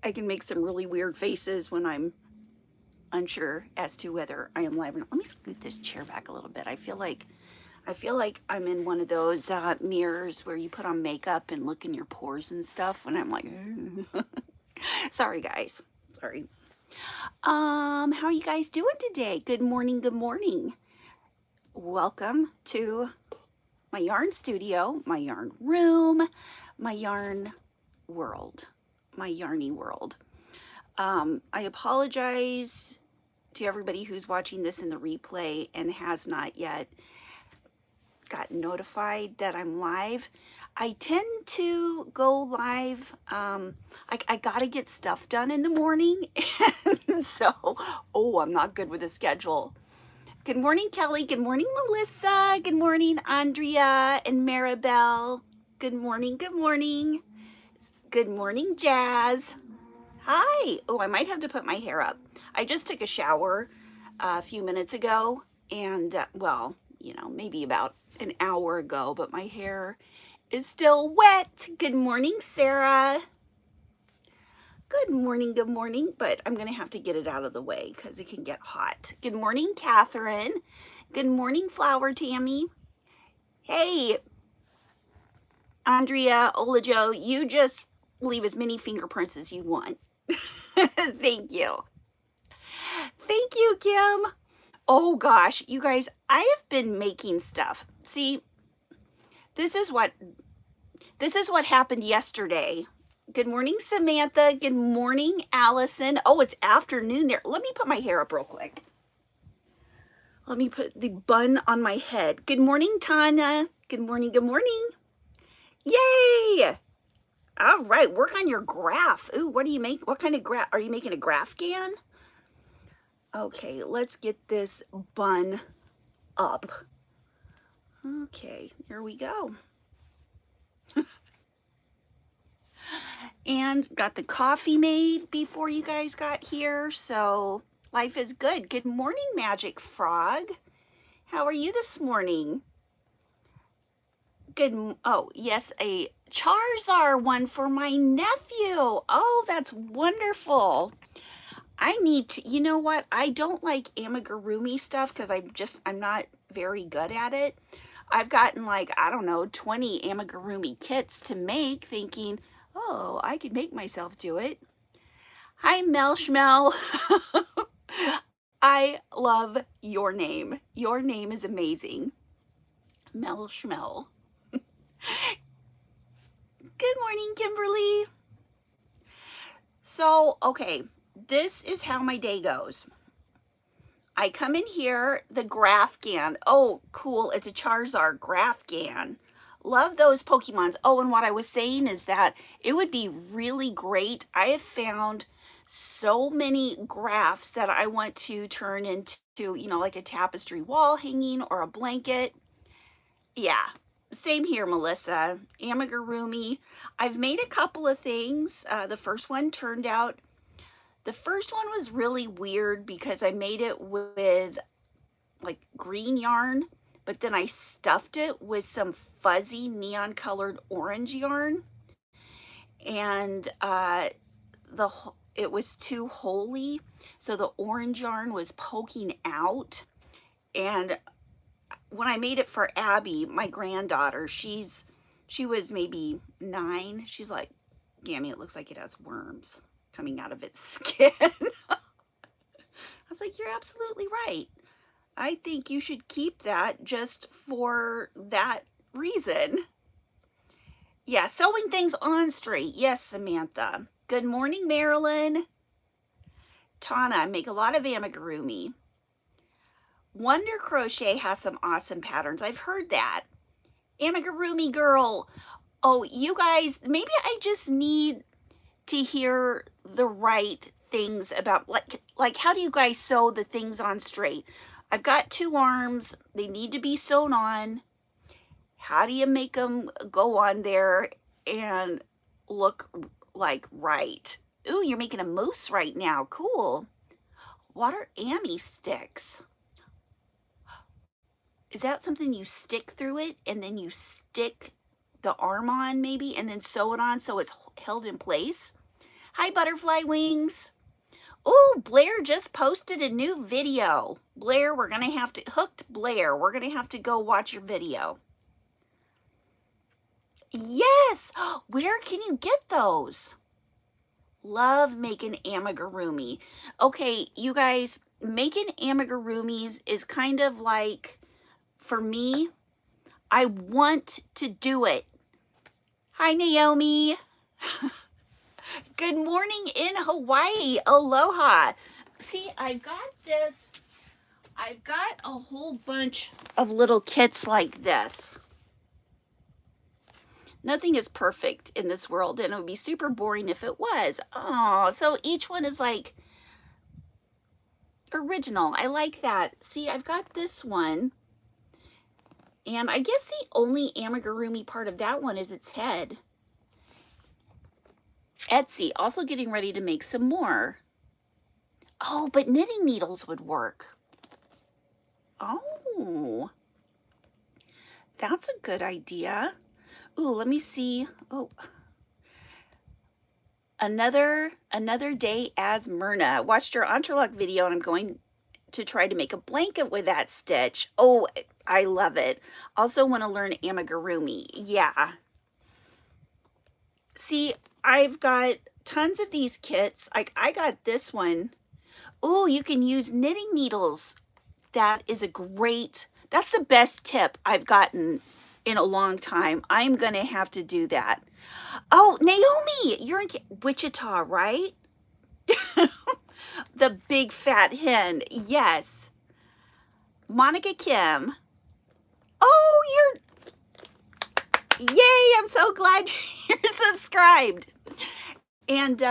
I can make some really weird faces when I'm unsure as to whether I am live or not. Let me scoot this chair back a little bit. I feel like I'm in one of those mirrors where you put on makeup and look in your pores and stuff when I'm like, sorry guys, sorry. How are you guys doing today? Good morning, good morning. Welcome to my yarn studio, my yarn room, my yarn world, my Yarny world. I apologize to everybody who's watching this in the replay and has not yet gotten notified that I'm live. I tend to go live. I gotta get stuff done in the morning. And so, I'm not good with the schedule. Good morning, Kelly. Good morning, Melissa. Good morning, Andrea and Maribel. Good morning, good morning. Good morning, Jazz. Hi. Oh, I might have to put my hair up. I just took a shower a few minutes ago and, well, maybe about an hour ago, but my hair is still wet. Good morning, Sarah. Good morning, but I'm going to have to get it out of the way because it can get hot. Good morning, Catherine. Good morning, Flower Tammy. Hey, Andrea, Olajo, you just leave as many fingerprints as you want. Thank you. Thank you, Kim. Oh gosh, you guys, I have been making stuff. See, this is what happened yesterday. Good morning, Samantha. Good morning, Allison. Oh, it's afternoon there. Let me put my hair up real quick. Let me put the bun on my head. Good morning, Tana. Good morning, good morning. Yay! All right, work on your graph. Ooh, what do you make? What kind of graph? Are you making a graph gan? Okay, let's get this bun up. Okay, here we go. And got the coffee made before you guys got here, so life is good. Good morning, Magic Frog. How are you this morning? Good. Oh, yes, a Charizard one for my nephew. Oh, that's wonderful. I need to, you know what? I don't like Amigurumi stuff because I'm not very good at it. I've gotten like, I don't know, 20 Amigurumi kits to make thinking, oh, I could make myself do it. Hi, Mel Schmel. I love your name. Your name is amazing. Mel Schmel. Good morning, Kimberly. So, okay, this is how my day goes. I come in here, the graph gan. Oh, cool. It's a Charizard graph gan. Love those Pokemons. Oh, and what I was saying is that it would be really great. I have found so many graphs that I want to turn into, like a tapestry wall hanging or a blanket. Yeah, same here, Melissa. Amigurumi. I've made a couple of things. The first one was really weird because I made it with like green yarn, but then I stuffed it with some fuzzy neon colored orange yarn, and it was too holey, so the orange yarn was poking out. And when I made it for Abby, my granddaughter, she was maybe 9. She's like, Gammy, it looks like it has worms coming out of its skin. I was like, you're absolutely right. I think you should keep that just for that reason. Yeah, sewing things on straight. Yes, Samantha. Good morning, Marilyn. Tana, I make a lot of amigurumi. Wonder Crochet has some awesome patterns. I've heard that. Amigurumi girl. Oh, you guys, maybe I just need to hear the right things about, like how do you guys sew the things on straight? I've got 2 arms. They need to be sewn on. How do you make them go on there and look like right? Ooh, you're making a moose right now. Cool. What are Ami sticks? Is that something you stick through it and then you stick the arm on maybe and then sew it on so it's held in place? Hi, Butterfly Wings. Oh, Blair just posted a new video. Blair, we're going to have to, Hooked Blair, we're going to have to go watch your video. Yes! Where can you get those? Love making amigurumi. Okay, you guys, making amigurumis is kind of like, for me, I want to do it. Hi, Naomi. Good morning in Hawaii. Aloha. See, I've got a whole bunch of little kits like this. Nothing is perfect in this world, and it would be super boring if it was. Oh, so each one is like original. I like that. See, I've got this one. And I guess the only amigurumi part of that one is its head. Etsy, also getting ready to make some more. Oh, but knitting needles would work. Oh, that's a good idea. Ooh, let me see. Oh, another day as Myrna. Watched your entrelock video, and I'm going to try to make a blanket with that stitch. Oh, I love it. Also want to learn amigurumi. Yeah. See, I've got tons of these kits. I got this one. Oh, you can use knitting needles. That is a great, that's the best tip I've gotten in a long time. I'm going to have to do that. Oh, Naomi, you're in Wichita, right? The big fat hen. Yes. Monica Kim. Oh, yay, I'm so glad you're subscribed. And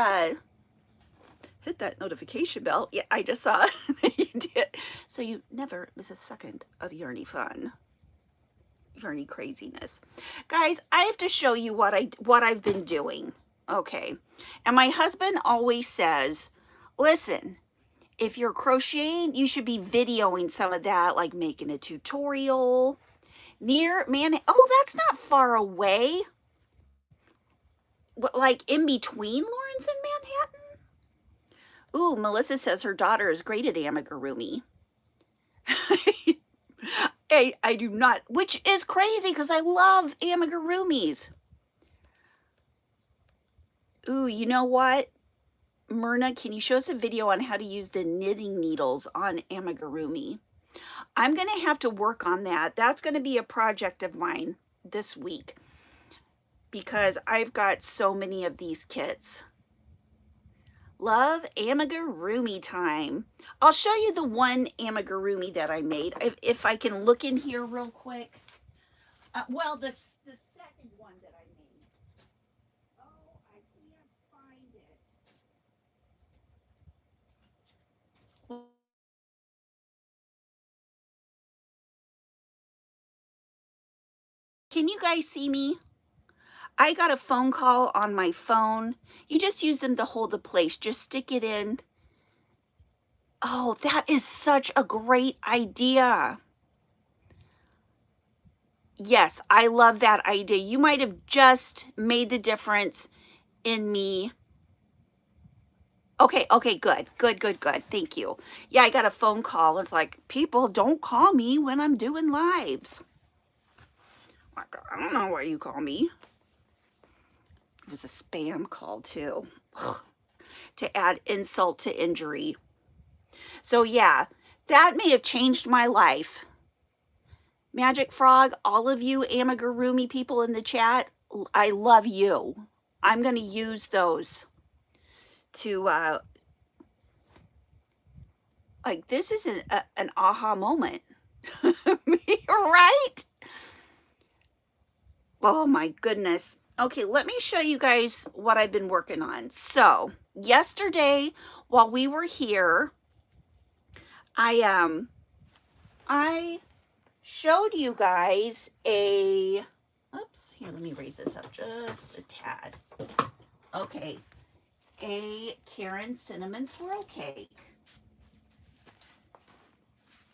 hit that notification bell. Yeah, I just saw that you did. So you never miss a second of Yarny fun. Yarny craziness. Guys, I have to show you what I've been doing. Okay. And my husband always says, listen, if you're crocheting, you should be videoing some of that, like making a tutorial. Oh, that's not far away. What, like in between Lawrence and Manhattan? Ooh, Melissa says her daughter is great at amigurumi. I do not, which is crazy because I love amigurumis. Ooh, you know what? Myrna, can you show us a video on how to use the knitting needles on amigurumi? I'm going to have to work on that. That's going to be a project of mine this week because I've got so many of these kits. Love amigurumi time. I'll show you the one amigurumi that I made. If I can look in here real quick. Well, the second one that I made. Oh, I can't find it. Can you guys see me? I got a phone call on my phone. You just use them to hold the place. Just stick it in. Oh, that is such a great idea. Yes, I love that idea. You might have just made the difference in me. Okay, good. Thank you. Yeah, I got a phone call. It's like, people don't call me when I'm doing lives. I don't know why you call me. It was a spam call too. To add insult to injury. So yeah, that may have changed my life. Magic Frog, all of you amigurumi people in the chat, I love you. I'm going to use those to, like, this is an aha moment. Right? Oh my goodness. Okay, let me show you guys what I've been working on. So yesterday, while we were here, I showed you guys oops, here, let me raise this up just a tad. Okay, a Karen cinnamon swirl cake.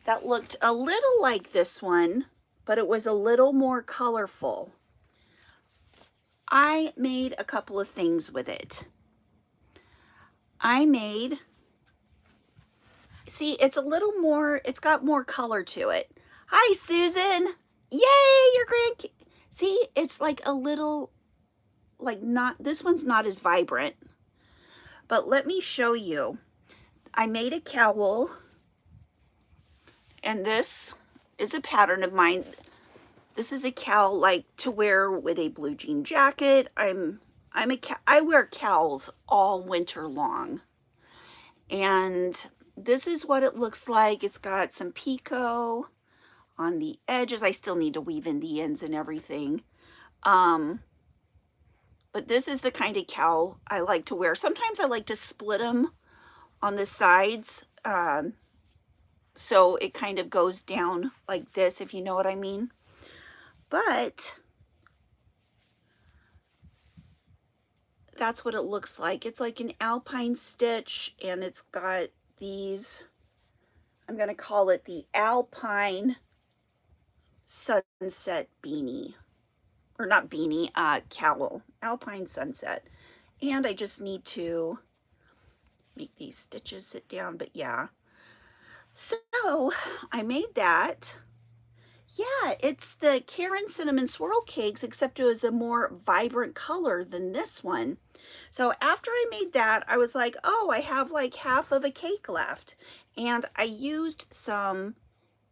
That looked a little like this one, but it was a little more colorful. I made a couple of things with it. I made, see, it's a little more, it's got more color to it. Hi, Susan. Yay, your grand, see, it's like a little, like not, this one's not as vibrant. But let me show you. I made a cowl, and this is a pattern of mine. This is a cowl like to wear with a blue jean jacket. I wear cowls all winter long. And this is what it looks like. It's got some picot on the edges. I still need to weave in the ends and everything. But this is the kind of cowl I like to wear. Sometimes I like to split them on the sides. So it kind of goes down like this, if you know what I mean. But that's what it looks like. It's like an alpine stitch, and it's got these, I'm going to call it the alpine sunset beanie. Or not beanie, cowl. Alpine sunset. And I just need to make these stitches sit down, but yeah. So I made that. Yeah, it's the Karen Cinnamon Swirl Cakes, except it was a more vibrant color than this one. So after I made that, I was like, oh, I have like half of a cake left. And I used some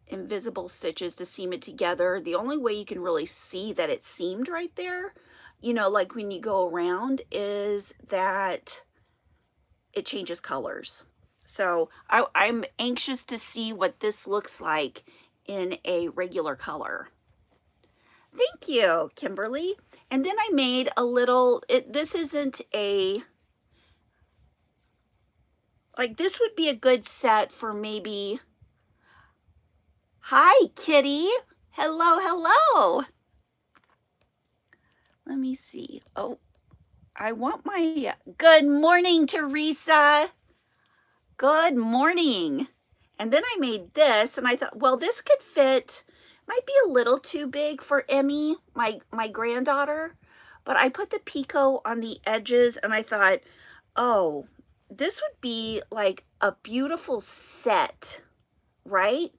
invisible stitches to seam it together. The only way you can really see that it seamed right there, you know, like when you go around, is that it changes colors. So I'm anxious to see what this looks like in a regular color. Thank you, Kimberly. And then I made a little, this isn't a, like this would be a good set for maybe, hi, Kitty. Hello, hello. Let me see. Oh, I want my, good morning, Teresa. Good morning. And then I made this, and I thought, well, this could fit, might be a little too big for Emmy, my granddaughter, but I put the picot on the edges, and I thought, oh, this would be like a beautiful set, right?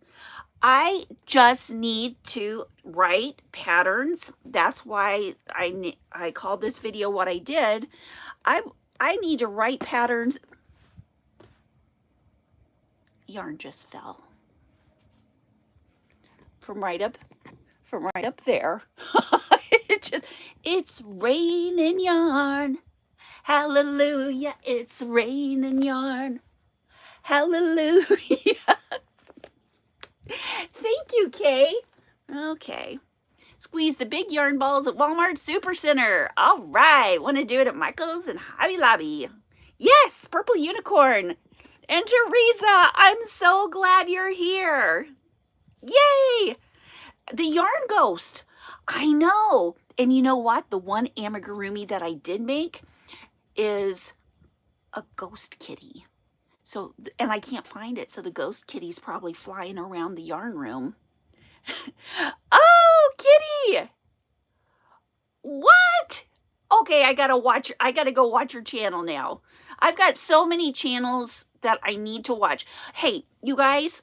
I just need to write patterns. That's why I called this video what I did. I need to write patterns. Yarn just fell from right up there. It's raining yarn. Hallelujah, it's raining yarn. Hallelujah. Thank you, Kay. Okay. Squeeze the big yarn balls at Walmart Supercenter. All right. Want to do it at Michael's and Hobby Lobby. Yes, Purple Unicorn. And Teresa, I'm so glad you're here. Yay! The Yarn Ghost. I know. And you know what? The one amigurumi that I did make is a ghost kitty. So, and I can't find it. So the ghost kitty's probably flying around the yarn room. Oh, Kitty! What? Okay, I gotta go watch your channel now. I've got so many channels that I need to watch. Hey, you guys,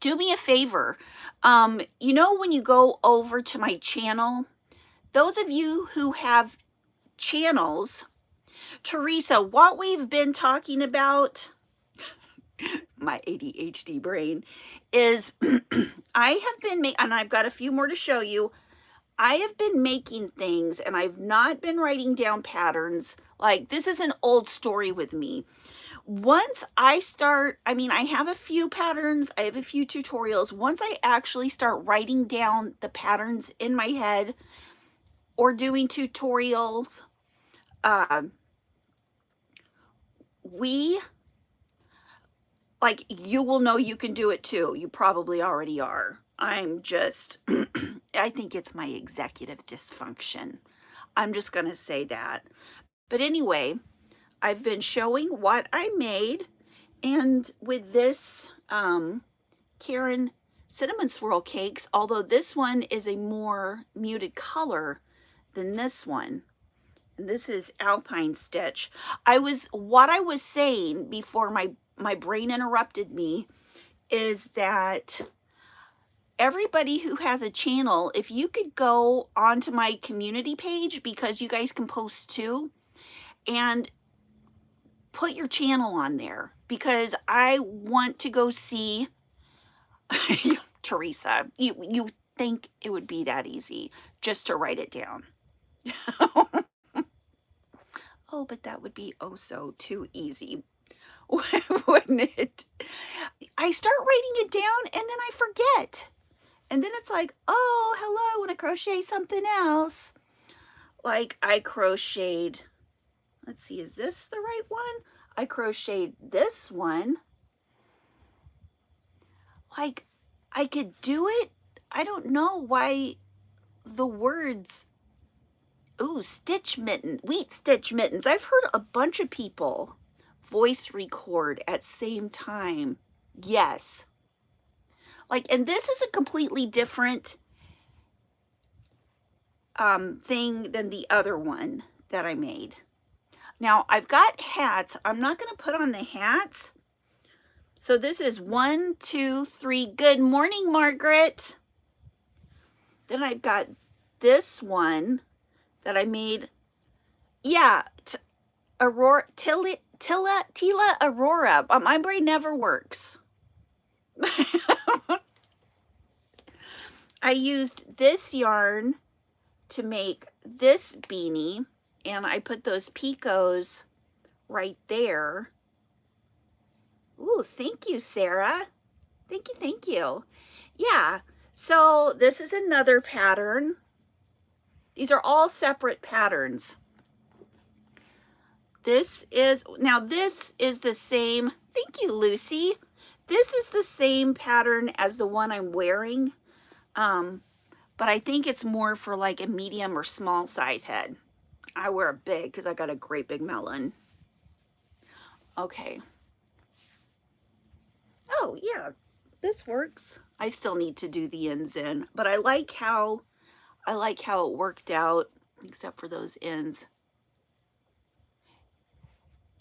do me a favor. You know, when you go over to my channel, those of you who have channels, Teresa, what we've been talking about, my ADHD brain, is I have been making, and I've got a few more to show you. I have been making things, and I've not been writing down patterns. Like, this is an old story with me. Once I start, I mean, I have a few patterns, I have a few tutorials. Once I actually start writing down the patterns in my head or doing tutorials, like, you will know you can do it too. You probably already are. I'm just, I think it's my executive dysfunction. I'm just going to say that. But anyway, I've been showing what I made. And with this Karen Cinnamon Swirl Cakes, although this one is a more muted color than this one. And this is Alpine Stitch. What I was saying before my brain interrupted me is that everybody who has a channel, if you could go onto my community page, because you guys can post too, and put your channel on there, because I want to go see Teresa. You think it would be that easy just to write it down? Oh, but that would be oh so too easy, wouldn't it? I start writing it down and then I forget. And then it's like, oh, hello, I want to crochet something else. Like I crocheted, let's see, is this the right one? I crocheted this one. Like I could do it. I don't know why the words, ooh, stitch mitten, wheat stitch mittens. I've heard a bunch of people voice record at same time. Yes. Like, and this is a completely different thing than the other one that I made. Now I've got hats. I'm not going to put on the hats. So this is 1, 2, 3. Good morning, Margaret. Then I've got this one that I made. Yeah, Aurora, Tila Aurora. My brain never works. I used this yarn to make this beanie, and I put those picots right there. Ooh, thank you, Sarah. Thank you, thank you. Yeah, so this is another pattern. These are all separate patterns. This is the same. Thank you, Lucy. This is the same pattern as the one I'm wearing, but I think it's more for like a medium or small size head. I wear a big because I got a great big melon. Okay. Oh yeah, this works. I still need to do the ends in, but I like how it worked out, except for those ends.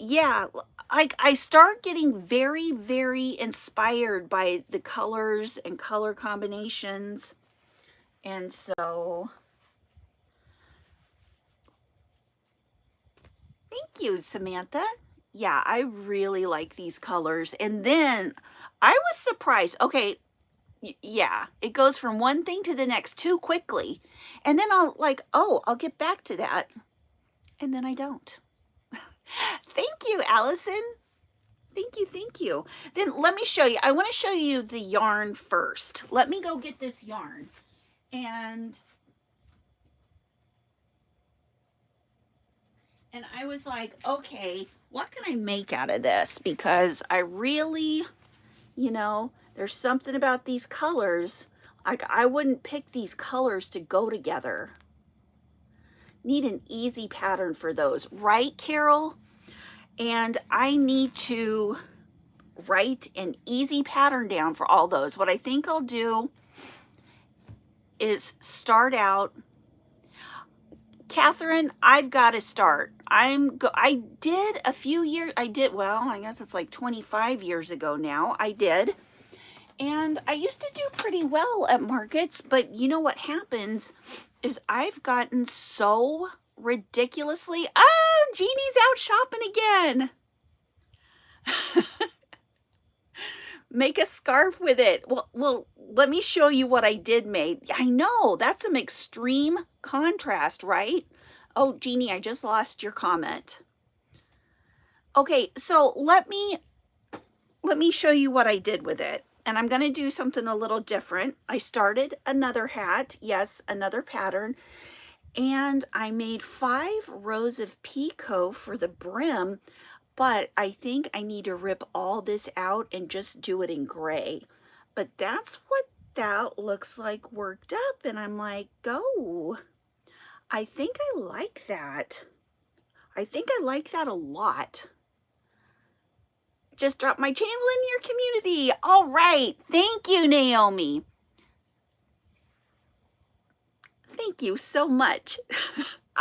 Yeah, I start getting very, very inspired by the colors and color combinations. And so, thank you, Samantha. Yeah, I really like these colors. And then I was surprised. Okay, yeah, it goes from one thing to the next too quickly. And then I'll like, oh, I'll get back to that. And then I don't. Thank you, Allison. Thank you, thank you. Then let me show you. I want to show you the yarn first. Let me go get this yarn. And I was like, okay, what can I make out of this? Because I really, you know, there's something about these colors. I wouldn't pick these colors to go together. Need an easy pattern for those, right, Carol? And I need to write an easy pattern down for all those. What I think I'll do is start out. Catherine, I've got to start. I did a few years, well, I guess it's like 25 years ago now. I did. And I used to do pretty well at markets, but you know what happens is I've gotten so ridiculously, oh, Jeannie's out shopping again. Make a scarf with it. Well, let me show you what I did make. I know, that's some extreme contrast, right? Oh, Jeannie, I just lost your comment. Okay, so let me show you what I did with it. And I'm going to do something a little different. I started another hat, yes, another pattern, and I made 5 rows of picot for the brim, but I think I need to rip all this out and just do it in gray. But that's what that looks like worked up, and I'm like, go. I think I like that. I think I like that a lot. Just drop my channel in your community. All right. Thank you, Naomi. Thank you so much.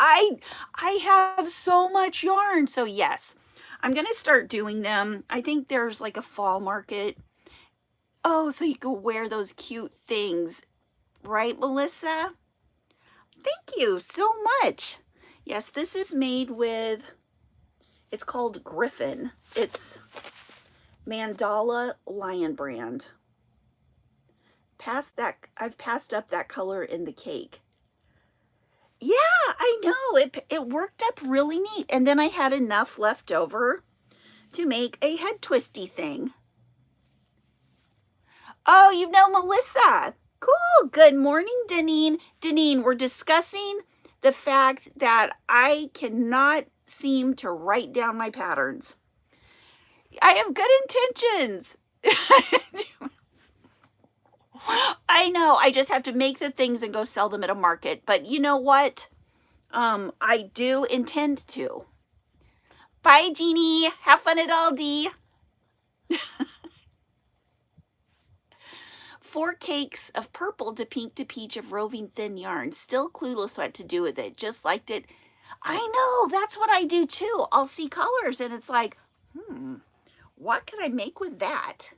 I have so much yarn. So yes, I'm going to start doing them. I think there's like a fall market. Oh, so you can wear those cute things. Right, Melissa? Thank you so much. Yes, this is made with, it's called Griffin. It's Mandala Lion Brand. I've passed up that color in the cake. Yeah, I know. It worked up really neat. And then I had enough left over to make a head twisty thing. Oh, you know Melissa. Cool. Good morning, Deneen. Deneen, we're discussing the fact that I cannot seem to write down my patterns. I have good intentions. I know. I just have to make the things and go sell them at a market. But you know what? I do intend to. Bye, Jeannie. Have fun at Aldi. 4 cakes of purple to pink to peach of roving thin yarn. Still clueless what to do with it. Just liked it. I know. That's what I do too. I'll see colors and it's like, what can I make with that?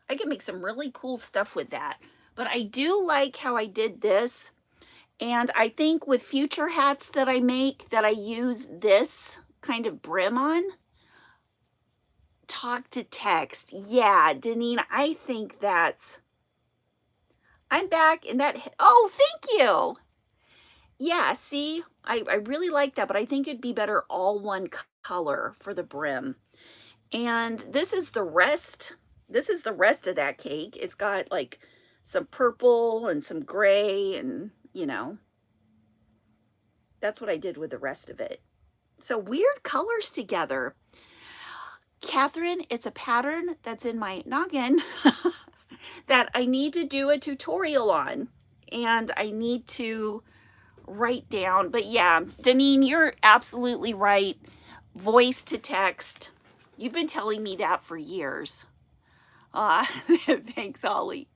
I can make some really cool stuff with that. But I do like how I did this. And I think with future hats that I make, that I use this kind of brim on. Talk to text. Yeah, Deneen, I think that's... I'm back in that... Oh, thank you. Yeah, see, I really like that, but I think it'd be better all one color for the brim. And this is the rest. This is the rest of that cake. It's got like some purple and some gray and, you know, that's what I did with the rest of it. So weird colors together. Catherine, it's a pattern that's in my noggin that I need to do a tutorial on, and I need to write down. But yeah, Deneen, you're absolutely right. Voice to text. You've been telling me that for years. Thanks, Holly.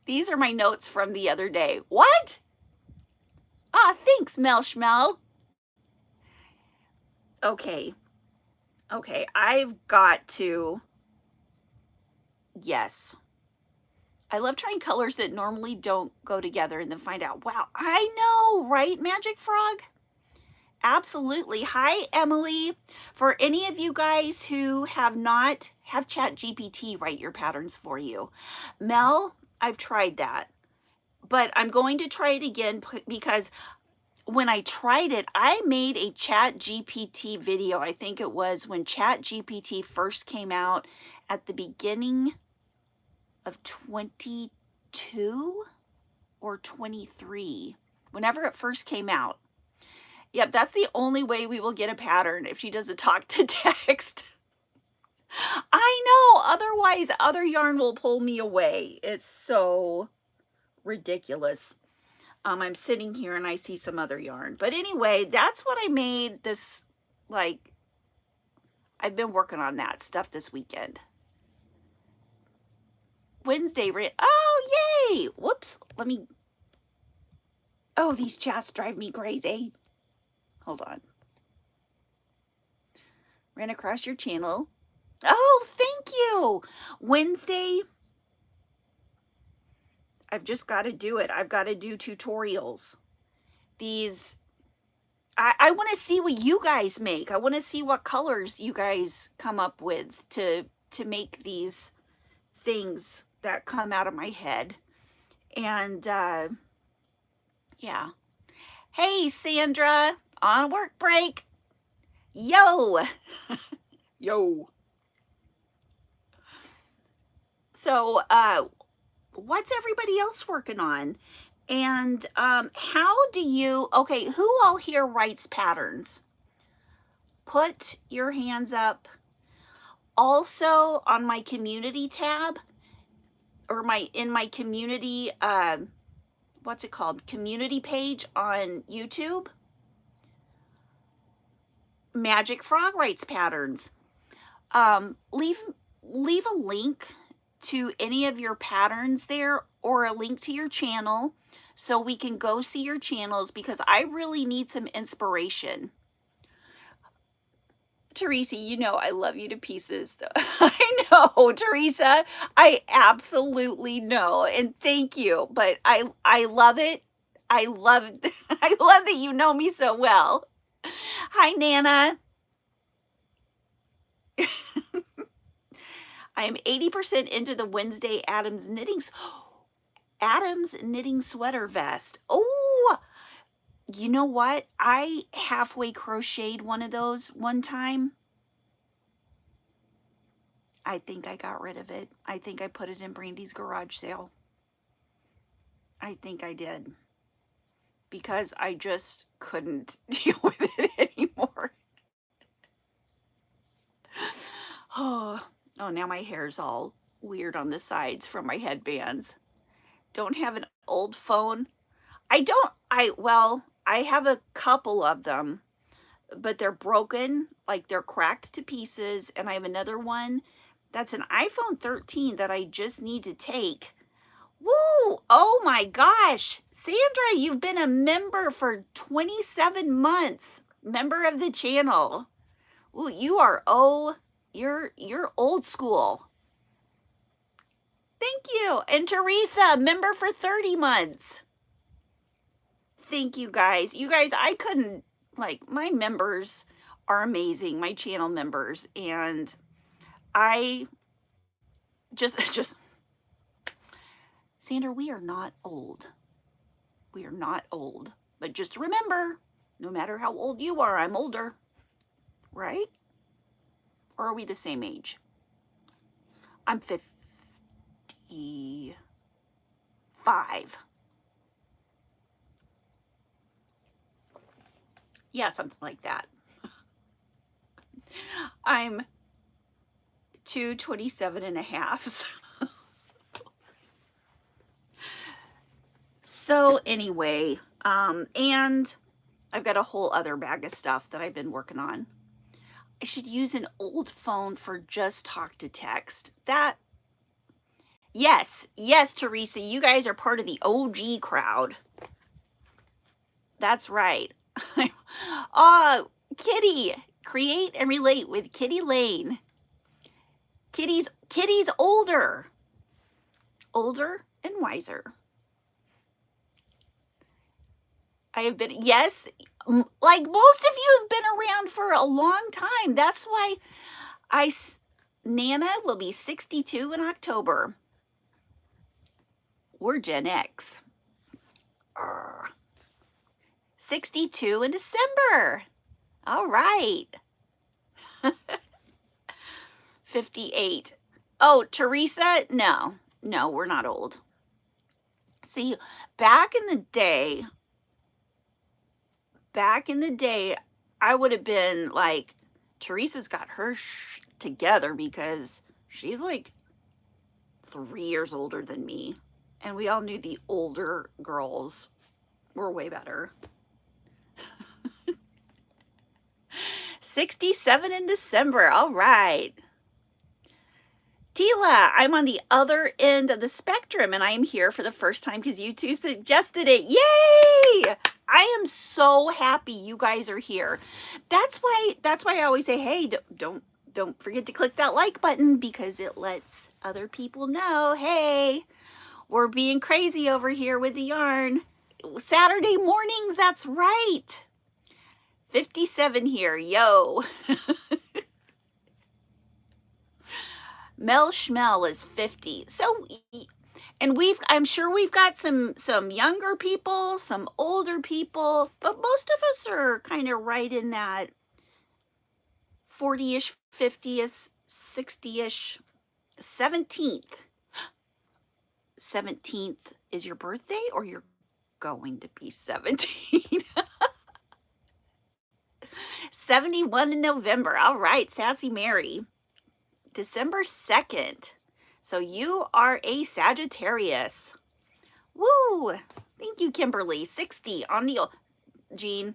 These are my notes from the other day. What? Thanks, Mel Schmel. Okay. Okay, I've got to... Yes. I love trying colors that normally don't go together and then find out, wow, I know, right, Magic Frog? Absolutely. Hi, Emily. For any of you guys who have not, have ChatGPT write your patterns for you. Mel, I've tried that, but I'm going to try it again because when I tried it, I made a ChatGPT video. I think it was when ChatGPT first came out at the beginning of 22 or 23, whenever it first came out. Yep, that's the only way we will get a pattern, if she doesn't talk to text. I know, otherwise other yarn will pull me away. It's so ridiculous. I'm sitting here and I see some other yarn. But anyway, that's what I made this, like, I've been working on that stuff this weekend. Wednesday, oh, yay! Whoops, let me, oh, these chats drive me crazy. Hold on. Ran across your channel. Oh, thank you. Wednesday, I've just got to do it. I've got to do tutorials. These, I want to see what you guys make. I want to see what colors you guys come up with to make these things that come out of my head. And yeah. Hey, Sandra, on work break. Yo. Yo. So, what's everybody else working on? And how do you, okay, who all here writes patterns? Put your hands up. Also on my community tab, or in my community, what's it called? Community page on YouTube. Magic Frog writes patterns. Leave a link to any of your patterns there, or a link to your channel so we can go see your channels because I really need some inspiration. Teresa, you know I love you to pieces. I know, Teresa. I absolutely know. And thank you. But I love it. I love I love that you know me so well. Hi, Nana. I am 80% into the Wednesday Adams knitting sweater vest. Oh, you know what? I halfway crocheted one of those one time. I think I got rid of it. I think I put it in Brandy's garage sale. I think I did. Because I just couldn't deal with it anymore. Oh, now my hair's all weird on the sides from my headbands. Don't have an old phone. Well, I have a couple of them, but they're broken, like they're cracked to pieces. And I have another one that's an iPhone 13 that I just need to take. Woo! Oh my gosh. Sandra, you've been a member for 27 months. Member of the channel. Ooh, you are, you're old school. Thank you. And Teresa, member for 30 months. Thank you guys. You guys, I couldn't, like, my members are amazing, my channel members, and I just Sandra, we are not old. We are not old. But just remember, no matter how old you are, I'm older. Right? Or are we the same age? I'm 55. Yeah, something like that. I'm 227 and a half. So anyway, and I've got a whole other bag of stuff that I've been working on. I should use an old phone for just talk to text. Yes, Teresa, you guys are part of the OG crowd. That's right. Kitty, create and relate with Kitty Lane. Kitty's older and wiser. I have been, yes, like most of you have been around for a long time. That's why Nana will be 62 in October. We're Gen X. 62 in December. All right. 58. Oh, Teresa, no, we're not old. See, back in the day, I would have been like, Teresa's got her together because she's like 3 years older than me. And we all knew the older girls were way better. 67 in December. All right. Tila, I'm on the other end of the spectrum and I am here for the first time because YouTube suggested it. Yay! I am so happy you guys are here. That's why I always say, hey, don't forget to click that like button because it lets other people know, hey, we're being crazy over here with the yarn. Saturday mornings, that's right. 57 here, yo. Mel Schmel is 50. So, and I'm sure we've got some younger people, some older people, but most of us are kind of right in that 40-ish, 50-ish, 60-ish, 17th. 17th is your birthday or you're going to be 17? 71 in November. All right, Sassy Mary. December 2nd. So you are a Sagittarius. Woo! Thank you, Kimberly. 60 on the Jean.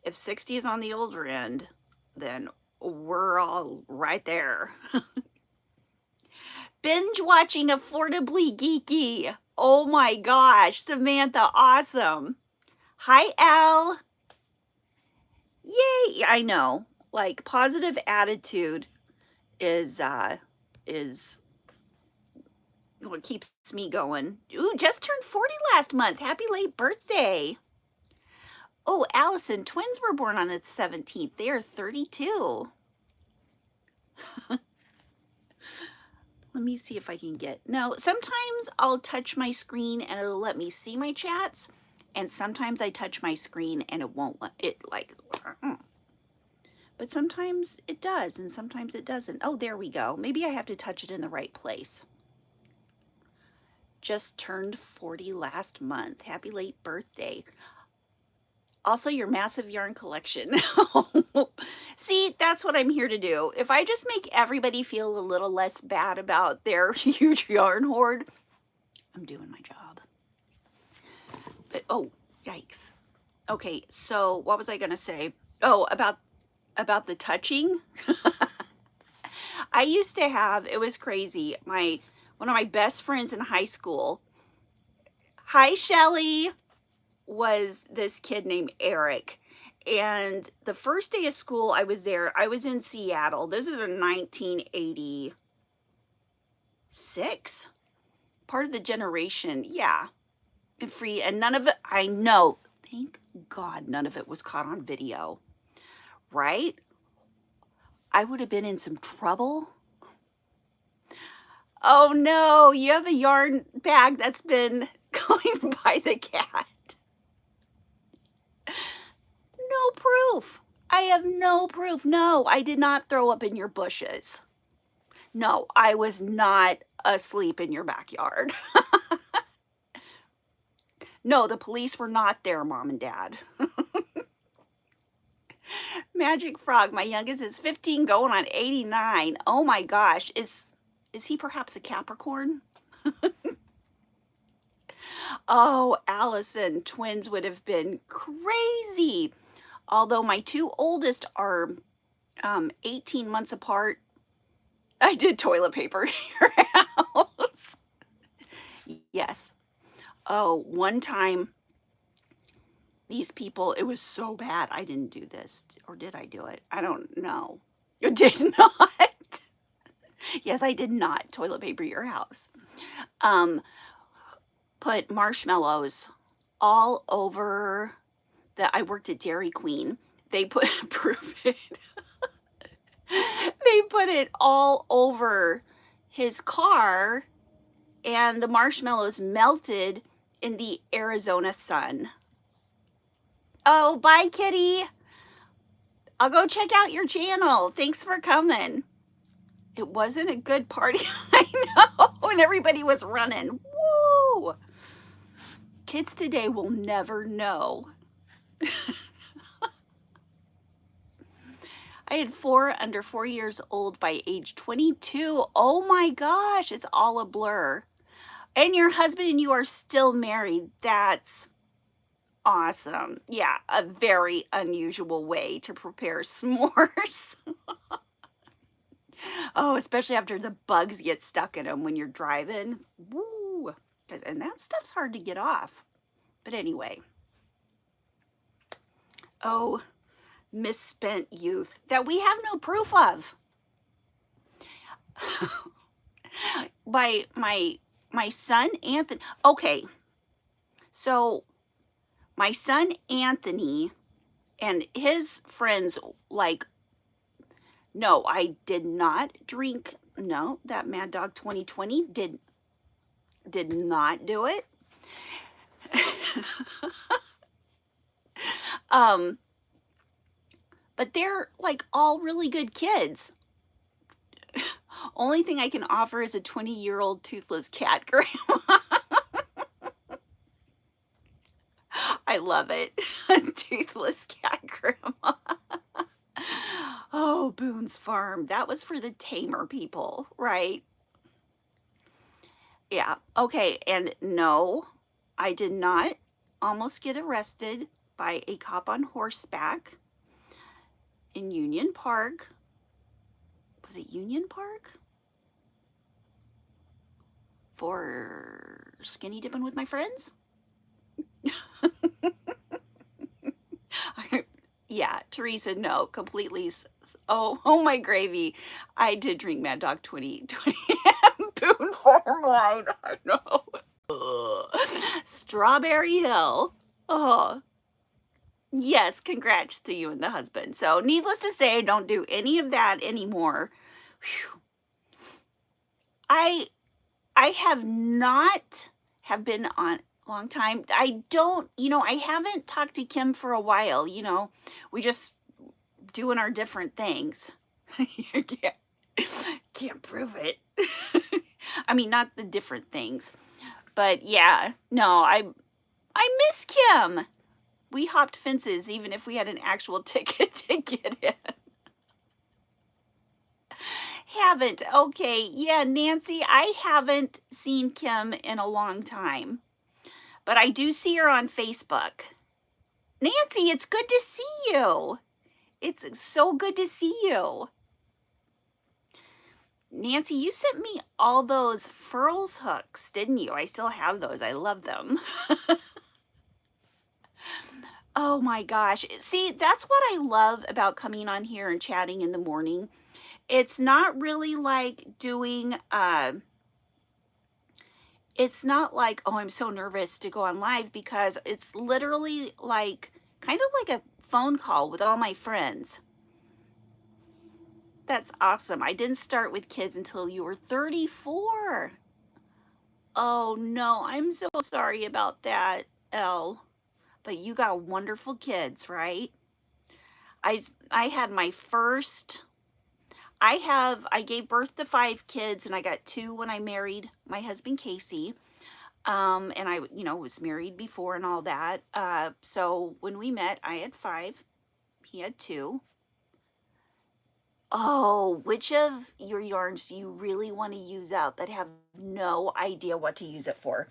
If 60 is on the older end, then we're all right there. Binge watching Affordably Geeky. Oh my gosh, Samantha, awesome. Hi, Elle. Yay, I know. Like positive attitude is what keeps me going. Ooh, just turned 40 last month. Happy late birthday. Oh, Allison, twins were born on the 17th. They are 32. Let me see if I can get, no, sometimes I'll touch my screen and it'll let me see my chats. And sometimes I touch my screen and it won't let it, like, but sometimes it does and sometimes it doesn't. Oh, there we go. Maybe I have to touch it in the right place. Just turned 40 last month. Happy late birthday. Also, your massive yarn collection. See, that's what I'm here to do. If I just make everybody feel a little less bad about their huge yarn hoard, I'm doing my job. But, oh, yikes. Okay, so what was I going to say? Oh, about the touching. I used to have, it was crazy, one of my best friends in high school, hi Shelly, was this kid named Eric. And the first day of school I was there, I was in Seattle. This is in 1986. Part of the generation, yeah. And free, and none of it, I know, thank God none of it was caught on video, right? I would have been in some trouble. Oh no, you have a yarn bag that's been going by the cat. No proof. I have no proof. No, I did not throw up in your bushes. No, I was not asleep in your backyard. No, the police were not there, Mom and Dad. Magic Frog, my youngest is 15 going on 89. Oh my gosh, is he perhaps a Capricorn? Oh, Allison, twins would have been crazy. Although my two oldest are 18 months apart. I did toilet paper in your house. Yes. Oh, one time, these people, it was so bad. I didn't do this. Or did I do it? I don't know. You did not. Yes, I did not toilet paper your house. Put marshmallows all over I worked at Dairy Queen. They put, prove it. They put it all over his car and the marshmallows melted in the Arizona sun. Oh, bye, kitty. I'll go check out your channel. Thanks for coming. It wasn't a good party. I know. And everybody was running. Woo! Kids today will never know. I had 4 under 4 years old by age 22. Oh my gosh, it's all a blur. And your husband and you are still married. That's awesome. Yeah, a very unusual way to prepare s'mores. Oh, especially after the bugs get stuck in them when you're driving. Woo! And that stuff's hard to get off. But anyway. Oh, misspent youth that we have no proof of. By my son Anthony. Okay, so my son Anthony and his friends, like, no, I did not drink. No, that Mad Dog 2020 did not do it. But they're like all really good kids. Only thing I can offer is a 20-year-old toothless cat grandma. I love it. A toothless cat grandma. Oh, Boone's Farm. That was for the tamer people, right? Yeah. Okay. And no, I did not almost get arrested by a cop on horseback in Union Park. Was it Union Park? For skinny dipping with my friends. Yeah, Teresa, no, completely. Oh my gravy. I did drink Mad Dog 2020 spoonful of wine. I know. Ugh. Strawberry Hill. Oh, yes, congrats to you and the husband. So, needless to say, don't do any of that anymore. Whew. I have not have been on a long time. I don't, I haven't talked to Kim for a while, we just doing our different things. You can't prove it. I mean, not the different things, but yeah, no, I miss Kim. We hopped fences even if we had an actual ticket to get in. Haven't. Okay. Yeah, Nancy, I haven't seen Kim in a long time, but I do see her on Facebook. Nancy, it's good to see you. It's so good to see you. Nancy, you sent me all those furls hooks, didn't you? I still have those. I love them. Oh my gosh. See, that's what I love about coming on here and chatting in the morning. It's not really like doing, it's not like, oh, I'm so nervous to go on live, because it's literally like, kind of like a phone call with all my friends. That's awesome. I didn't start with kids until you were 34. Oh no, I'm so sorry about that, Elle. But you got wonderful kids, right? I had my first, I gave birth to 5 kids, and I got 2 when I married my husband, Casey. And I, was married before and all that. So when we met, I had 5, he had 2. Oh, which of your yarns do you really want to use up but have no idea what to use it for?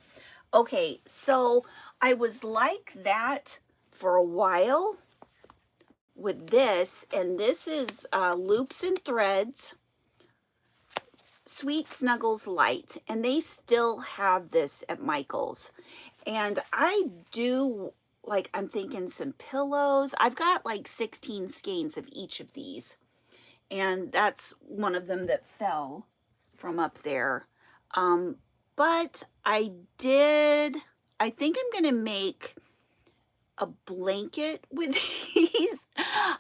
Okay, so I was like that for a while with this, and this is Loops and Threads Sweet Snuggles Light, and they still have this at Michael's. And I do, like, I'm thinking some pillows. I've got like 16 skeins of each of these, and that's one of them that fell from up there. But I think I'm gonna make a blanket with these.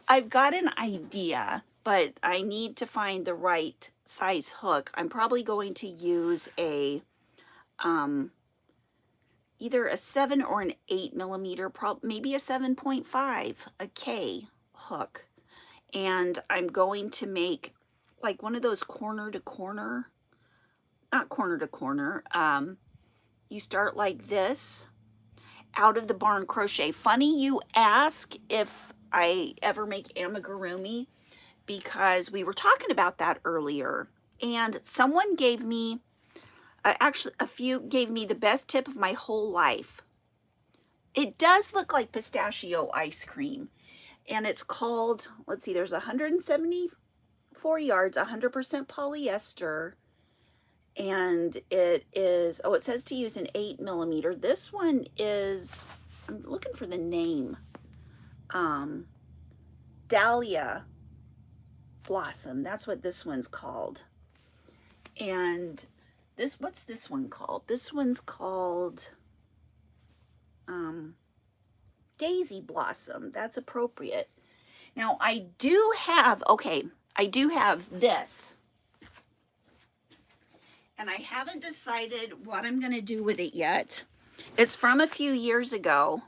I've got an idea, but I need to find the right size hook. I'm probably going to use a either a 7 or an 8 millimeter, maybe a 7.5, a K hook. And I'm going to make like one of those corner to corner, not corner to corner. You start like this, Out of the Barn Crochet. Funny you ask if I ever make amigurumi, because we were talking about that earlier, and someone gave me, actually a few gave me the best tip of my whole life. It does look like pistachio ice cream, and it's called, let's see, there's 174 yards, 100% polyester, and it is, oh, it says to use an 8 millimeter. This one is, I'm looking for the name, Dahlia Blossom. That's what this one's called. And this, what's this one called? This one's called Daisy Blossom. That's appropriate. Now I do have, okay, I do have this, and I haven't decided what I'm going to do with it yet. It's from a few years ago.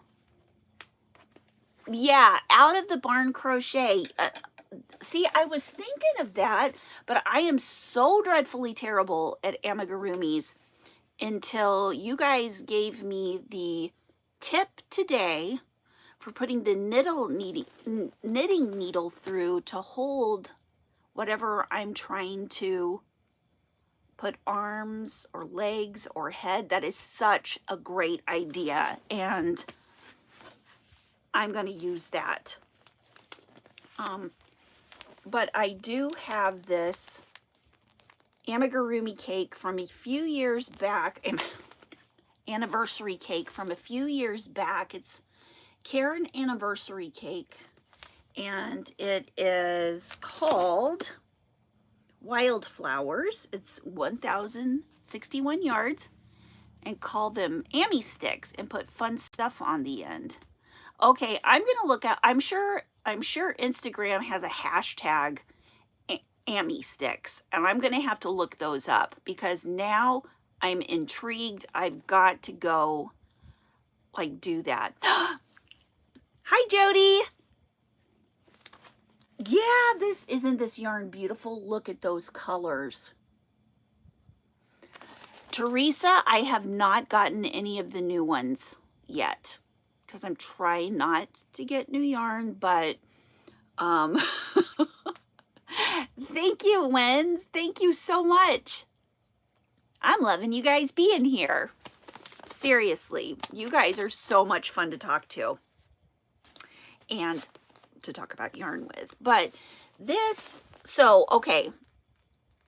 Yeah, Out of the Barn Crochet. See, I was thinking of that, but I am so dreadfully terrible at amigurumis until you guys gave me the tip today for putting the knitting needle through to hold whatever I'm trying to put, arms or legs or head. That is such a great idea, and I'm going to use that. But I do have this amigurumi cake from a few years back. anniversary cake from a few years back. It's Karen anniversary cake, and it is called Wildflowers. It's 1,061 yards, and call them Ami sticks and put fun stuff on the end. Okay, I'm gonna look at, I'm sure Instagram has a hashtag Ami sticks, and I'm gonna have to look those up because now I'm intrigued. I've got to go like do that. Hi, Jody. Yeah, isn't this yarn beautiful? Look at those colors. Teresa, I have not gotten any of the new ones yet because I'm trying not to get new yarn, but thank you, Wens. Thank you so much. I'm loving you guys being here. Seriously, you guys are so much fun to talk to and to talk about yarn with. But this, so, okay,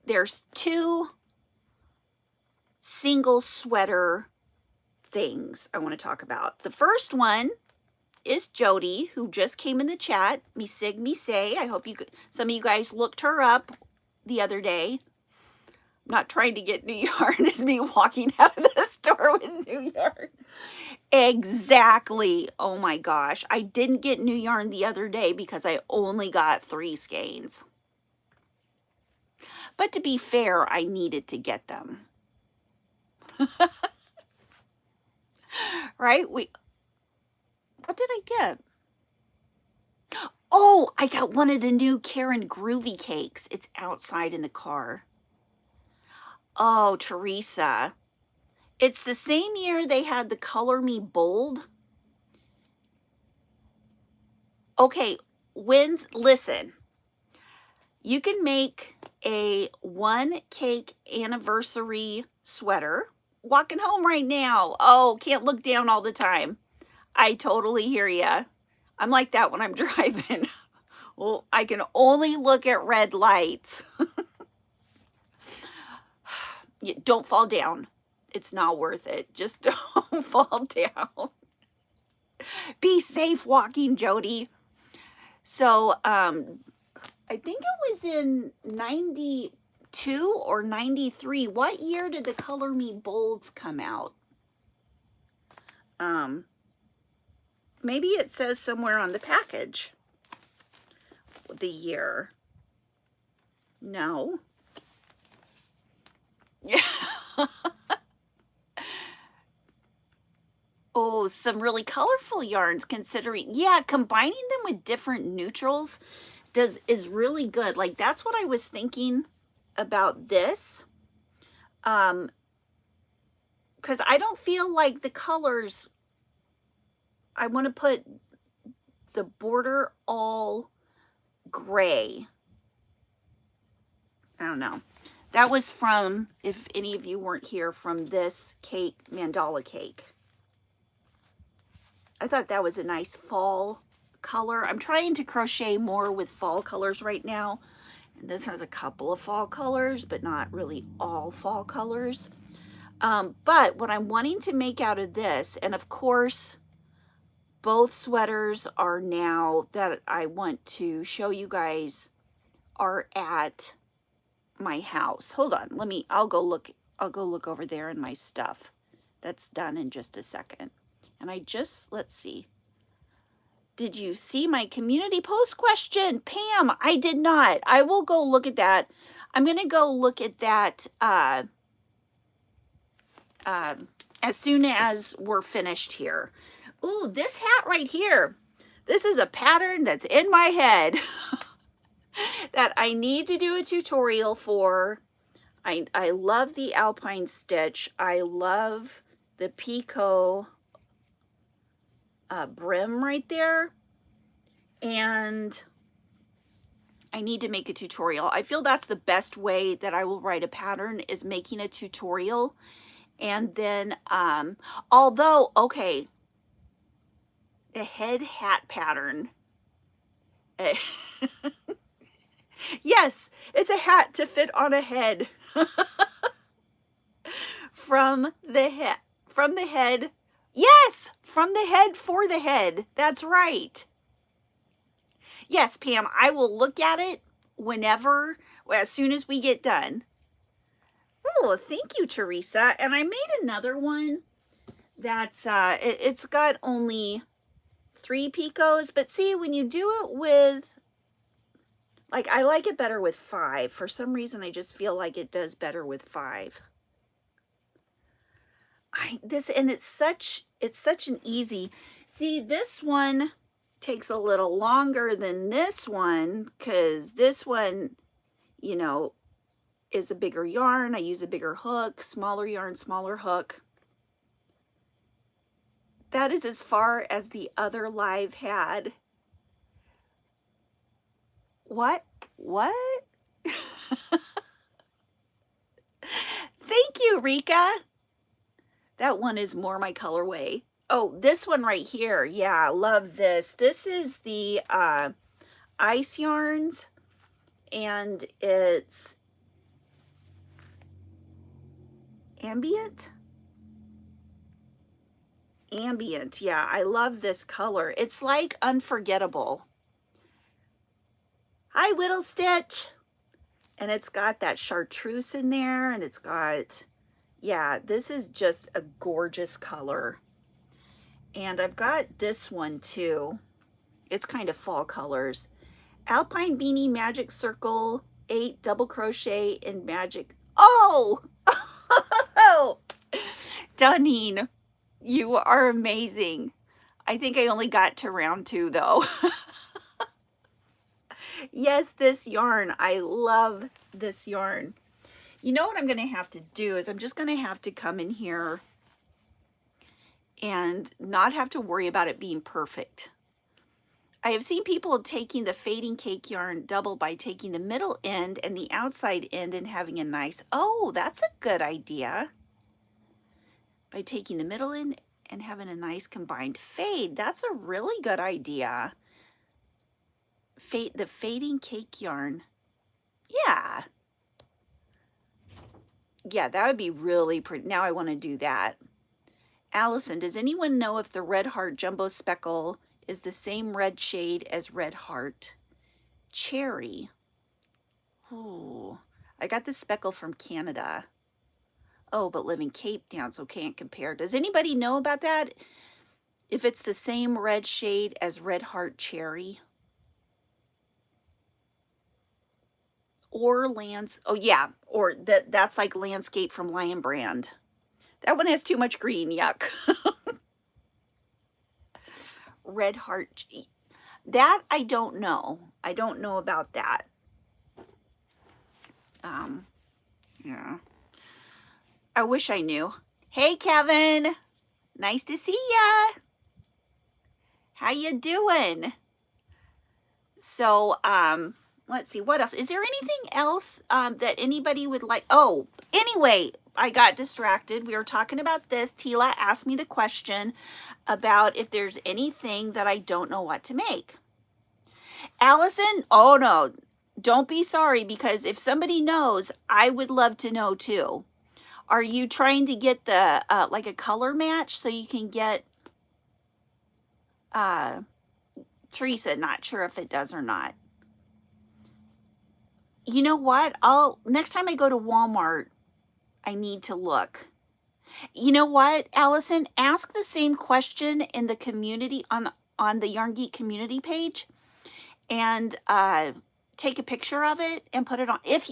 there's two single sweater things I want to talk about. The first one is Jody, who just came in the chat. Me sig, me say. I hope some of you guys looked her up the other day. I'm not trying to get new yarn. It's me walking out of the store with new yarn. Exactly. Oh my gosh. I didn't get new yarn the other day because I only got 3 skeins. But to be fair, I needed to get them. Right? What did I get? Oh, I got one of the new Karen Groovy cakes. It's outside in the car. Oh, Teresa. It's the same year they had the Color Me Bold. Okay, listen. You can make a 1 cake anniversary sweater. Walking home right now. Oh, can't look down all the time. I totally hear ya. I'm like that when I'm driving. Well, I can only look at red lights. Don't fall down. It's not worth it. Just don't fall down. Be safe walking, Jody. So, I think it was in 92 or 93. What year did the Color Me Bolds come out? Maybe it says somewhere on the package the year. No. Yeah. Oh, some really colorful yarns considering, yeah, combining them with different neutrals is really good. Like that's what I was thinking about this. Because I don't feel like the colors, I want to put the border all gray. I don't know. That was from, if any of you weren't here, from this cake, mandala cake. I thought that was a nice fall color. I'm trying to crochet more with fall colors right now. And this has a couple of fall colors, but not really all fall colors. But what I'm wanting to make out of this, and of course, both sweaters are now that I want to show you guys are at my house. Hold on, I'll go look over there in my stuff. That's done in just a second. And let's see. Did you see my community post question? Pam, I did not. I will go look at that. I'm going to go look at that as soon as we're finished here. Ooh, this hat right here. This is a pattern that's in my head that I need to do a tutorial for. I love the alpine stitch. I love the picot brim right there, and I need to make a tutorial. I feel that's the best way that I will write a pattern, is making a tutorial. And then although, okay, the head hat pattern, yes, it's a hat to fit on a head. from from the head. Yes, from the head for the head. That's right. Yes, Pam, I will look at it whenever, as soon as we get done. Oh, thank you, Teresa. And I made another one that's, it's got only 3 picots, but see, when you do it with, like, I like it better with 5. For some reason, I just feel like it does better with 5. It's such an easy, see, this one takes a little longer than this one, because this one, you know, is a bigger yarn. I use a bigger hook, smaller yarn, smaller hook. That is as far as the other live had. What? Thank you, Rika. That one is more my colorway. Oh, this one right here. Yeah, I love this. This is the Ice Yarns, and it's ambient. Yeah, I love this color. It's like unforgettable. Hi, Whittle Stitch. And it's got that chartreuse in there, and it's got, yeah, this is just a gorgeous color. And I've got this one too. It's kind of fall colors. Alpine Beanie Magic Circle 8 double crochet in magic. Oh, Donine, you are amazing. I think I only got to round 2 though. Yes, this yarn. I love this yarn. You know what I'm going to have to do is I'm just going to have to come in here and not have to worry about it being perfect. I have seen people taking the fading cake yarn double by taking the middle end and the outside end and having a nice, oh, that's a good idea. By taking the middle end and having a nice combined fade. That's a really good idea. The fading cake yarn. Yeah. Yeah, that would be really pretty. Now I want to do that. Allison, does anyone know if the Red Heart Jumbo Speckle is the same red shade as Red Heart Cherry? Oh, I got the speckle from Canada. Oh, but live in Cape Town, so can't compare. Does anybody know about that? If it's the same red shade as Red Heart Cherry? Or oh yeah, or that's like Landscape from Lion Brand. That one has too much green, yuck. Red Heart, that I don't know. I don't know about that. Yeah. I wish I knew. Hey, Kevin. Nice to see ya. How you doing? So, let's see, what else? Is there anything else that anybody would like? Oh, anyway, I got distracted. We were talking about this. Tila asked me the question about if there's anything that I don't know what to make. Allison, oh no, don't be sorry, because if somebody knows, I would love to know too. Are you trying to get the, like a color match so you can get, Teresa, not sure if it does or not. You know what? Next time I go to Walmart, I need to look. You know what, Allison? Ask the same question in the community, on the Yarn Geek community page, and take a picture of it and put it on, if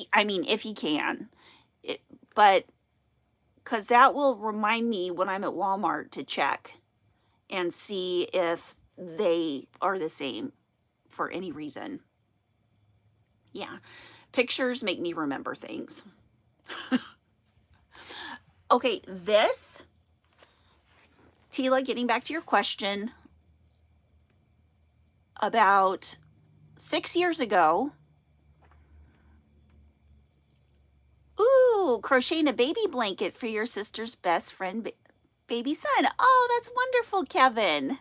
you can. But because that will remind me when I'm at Walmart to check and see if they are the same for any reason. Yeah, pictures make me remember things. Okay, this, Tila, getting back to your question, about 6 years ago, ooh, crocheting a baby blanket for your sister's best friend, baby son. Oh, that's wonderful, Kevin.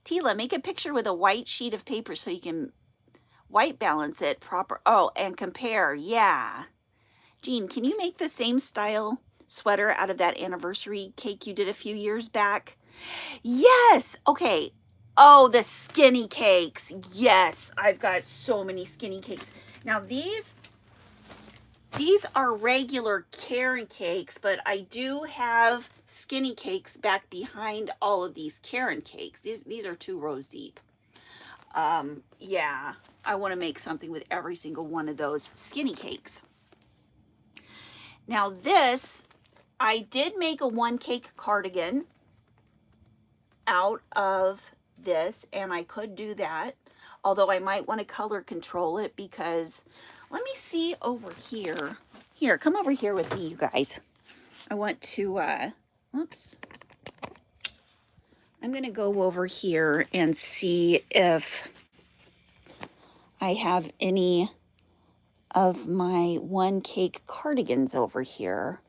Tila, make a picture with a white sheet of paper so you can white balance it proper. Oh, and compare. Yeah. Jean, can you make the same style sweater out of that anniversary cake you did a few years back? Yes. Okay. Oh, the skinny cakes. Yes, I've got so many skinny cakes. Now these are regular Karen cakes, but I do have skinny cakes back behind all of these Karen cakes. These are 2 rows deep. Yeah, I want to make something with every single one of those skinny cakes. Now this, I did make a 1 cake cardigan out of this, and I could do that, although I might want to color control it, because let me see over here. Here, come over here with me, you guys. I want to, oops. I'm going to go over here and see if I have any of my 1 cake cardigans over here.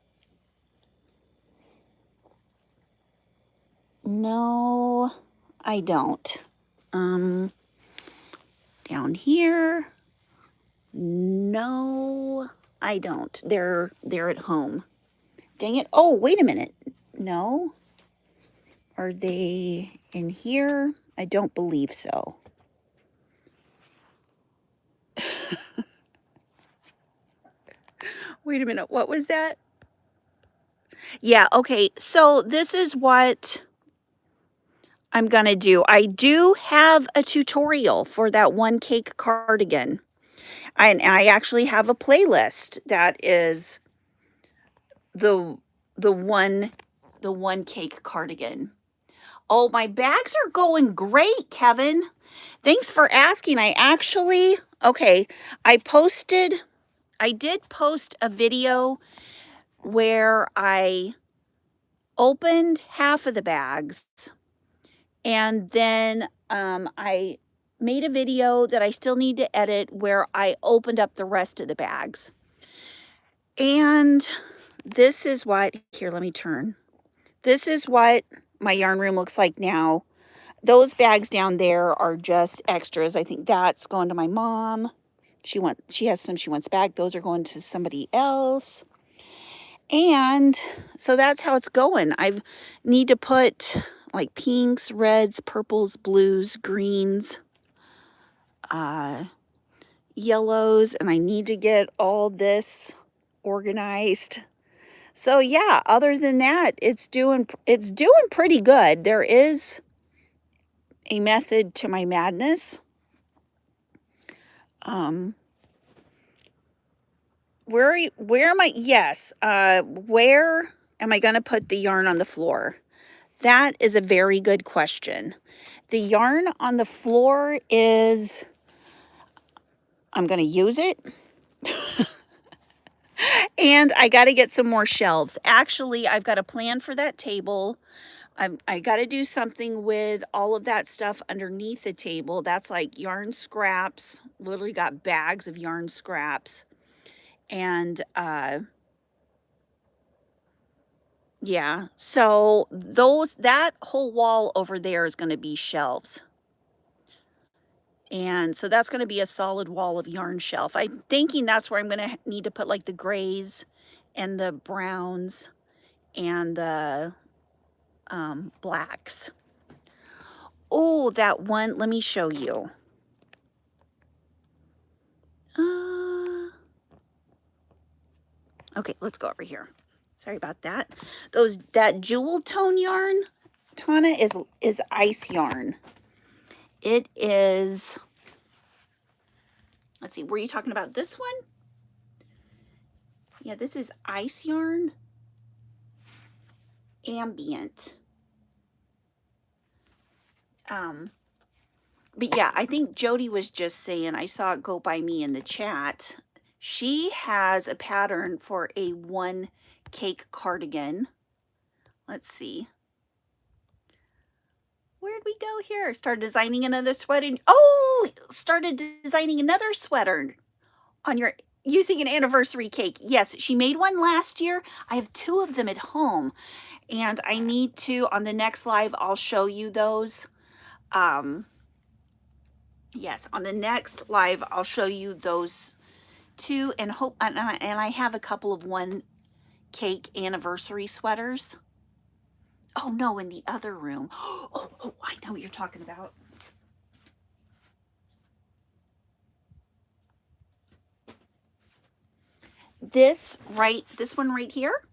No, I don't. Down here, no, I don't. They're at home. Dang it. Oh, wait a minute. No. Are they in here? I don't believe so. Wait a minute. What was that? Yeah, okay. So this is what I'm going to do. I do have a tutorial for that 1 cake cardigan. And I actually have a playlist that is the one cake cardigan. Oh, my bags are going great, Kevin. Thanks for asking. I did post a video where I opened half of the bags, and then I made a video that I still need to edit where I opened up the rest of the bags. And this is what, here, let me turn. This is what my yarn room looks like now. Those bags down there are just extras. I think that's going to my mom. She has some she wants back. Those are going to somebody else. And so that's how it's going. I need to put like pinks, reds, purples, blues, greens, yellows, and I need to get all this organized. So yeah, other than that, it's doing pretty good. There is a method to my madness. Where am I? Yes. Where am I going to put the yarn on the floor? That is a very good question. The yarn on the floor is, I'm going to use it. And I got to get some more shelves. Actually, I've got a plan for that table. I got to do something with all of that stuff underneath the table. That's like yarn scraps. Literally got bags of yarn scraps. And yeah, so that whole wall over there is going to be shelves. And so that's going to be a solid wall of yarn shelf. I'm thinking that's where I'm going to need to put like the grays and the browns and the blacks. Oh, that one, let me show you. Okay, let's go over here. Sorry about that. That jewel tone yarn, Tana, is ice yarn. It is, let's see, were you talking about this one? Yeah, this is ice yarn, ambient. But yeah, I think Jody was just saying, I saw it go by me in the chat. She has a pattern for a 1 cake cardigan. Let's see. Where'd we go here? Started designing another sweater. Oh, started designing another sweater on your, using an anniversary cake. Yes, she made one last year. I have 2 of them at home, and I need to, on the next live, I'll show you those. Yes, on the next live, I'll show you those 2, and I have a couple of 1 cake anniversary sweaters. Oh no, in the other room. Oh, I know what you're talking about. This one right here.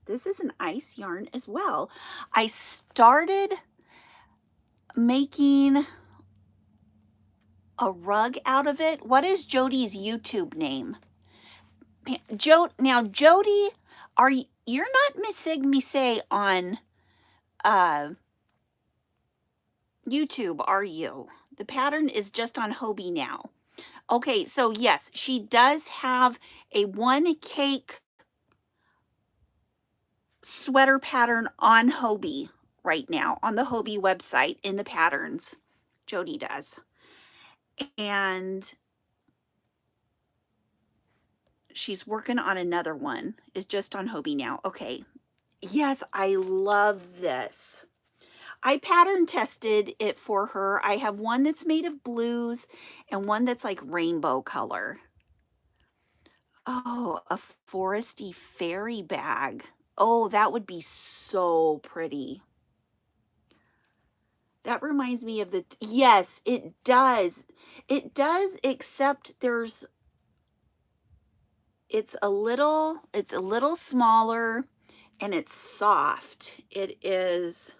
This is an ice yarn as well. I started making a rug out of it. What is Jody's YouTube name? Now Jody, you're not Missig Mise on YouTube, are you? The pattern is just on Hobie now. Okay, so yes, she does have a one cake sweater pattern on Hobie right now, on the Hobie website in the patterns. Jody does. And she's working on another one. Is just on Hobie now. Okay. Yes, I love this. I pattern tested it for her. I have one that's made of blues and one that's like rainbow color. Oh, a foresty fairy bag. Oh, that would be so pretty. That reminds me of yes, it does. It does, except it's a little smaller and it's soft. It is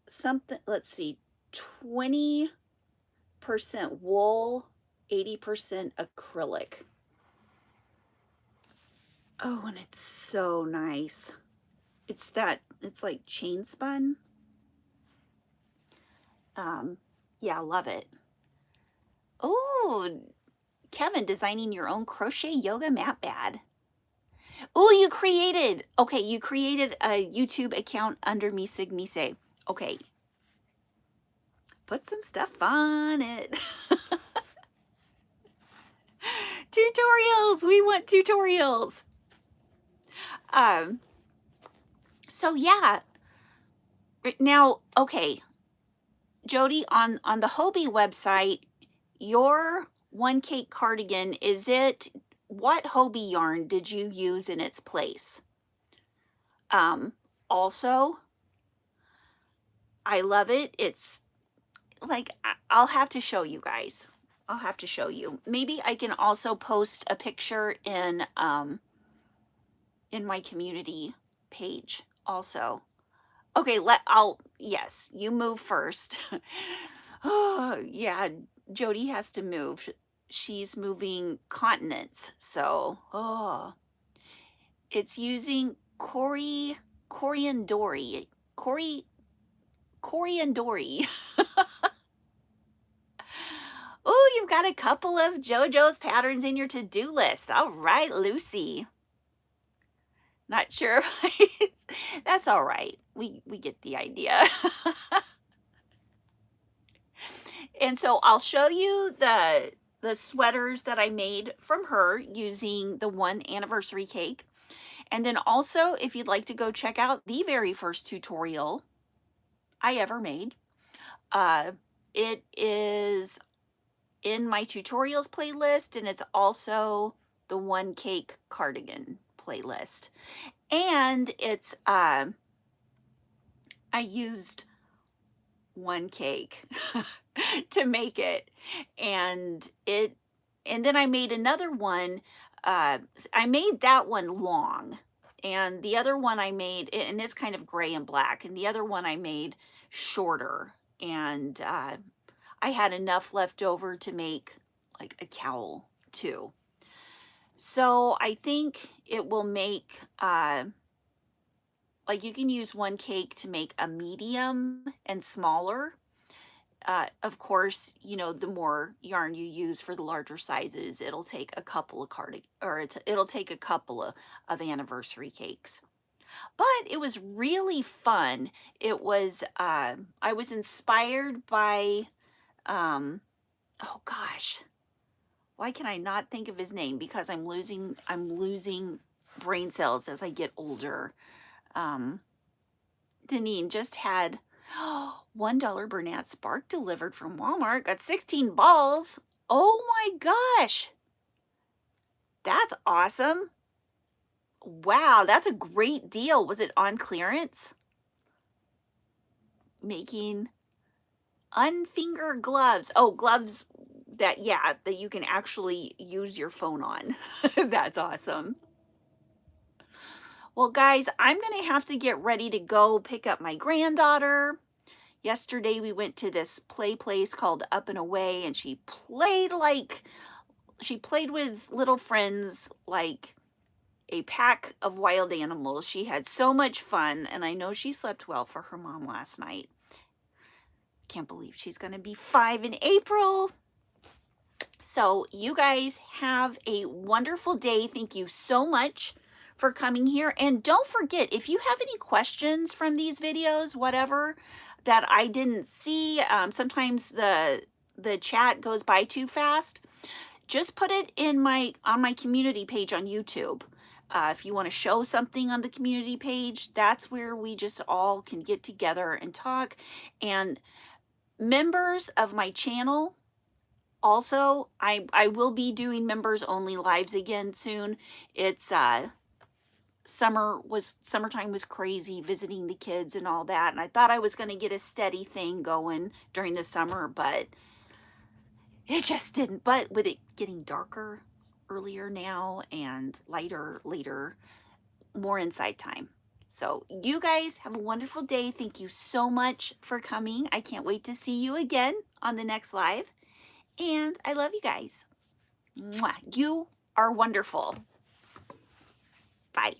something, let's see, 20% wool, 80% acrylic. Oh, and it's so nice. It's like chain spun. Yeah, I love it. Oh, Kevin, designing your own crochet yoga mat pad. Oh, you created a YouTube account under Misig Mise. Okay. Put some stuff on it. Tutorials. We want tutorials. So yeah. Now, okay. Jody, on the Hobie website, your one cake cardigan, what Hobie yarn did you use in its place? Also, I love it. It's like, I'll have to show you guys. I'll have to show you. Maybe I can also post a picture in my community page also. Okay, yes, you move first. Oh, yeah, Jody has to move. She's moving continents, so, it's using coriandori. Oh, you've got a couple of JoJo's patterns in your to-do list. All right, Lucy. Not sure if that's all right. We get the idea. And so I'll show you the sweaters that I made from her using the one anniversary cake. And then also, if you'd like to go check out the very first tutorial I ever made, it is in my tutorials playlist, and it's also the one cake cardigan playlist. And it's I used one cake to make it, and then I made another one. I made that one long, and the other one I made, and it's kind of gray and black, and the other one I made shorter, and I had enough left over to make like a cowl too. So I think it will make like, you can use one cake to make a medium and smaller. Of course, you know, the more yarn you use for the larger sizes, it'll take a couple of it'll take a couple of anniversary cakes. But it was really fun. It was, I was inspired by, oh gosh, why can I not think of his name? Because I'm losing brain cells as I get older. Deneen just had $1 Bernat Spark delivered from Walmart. Got 16 balls. Oh my gosh. That's awesome. Wow, that's a great deal. Was it on clearance? Making unfinger gloves. Oh, gloves that, yeah, that you can actually use your phone on. That's awesome. Well, guys, I'm going to have to get ready to go pick up my granddaughter. Yesterday we went to this play place called Up and Away, and she played with little friends like a pack of wild animals. She had so much fun, and I know she slept well for her mom last night. Can't believe she's going to be 5 in April. So you guys have a wonderful day. Thank you so much for coming here. And don't forget, if you have any questions from these videos, whatever, that I didn't see, sometimes the chat goes by too fast, just put it in on my community page on YouTube. If you want to show something on the community page, that's where we just all can get together and talk. And members of my channel, also, I will be doing members only lives again soon. It's summertime was crazy, visiting the kids and all that, and I thought I was going to get a steady thing going during the summer, but it just didn't. But with it getting darker earlier now and lighter later, more inside time. So you guys have a wonderful day. Thank you so much for coming. I can't wait to see you again on the next live. And I love you guys. Mwah. You are wonderful. Bye.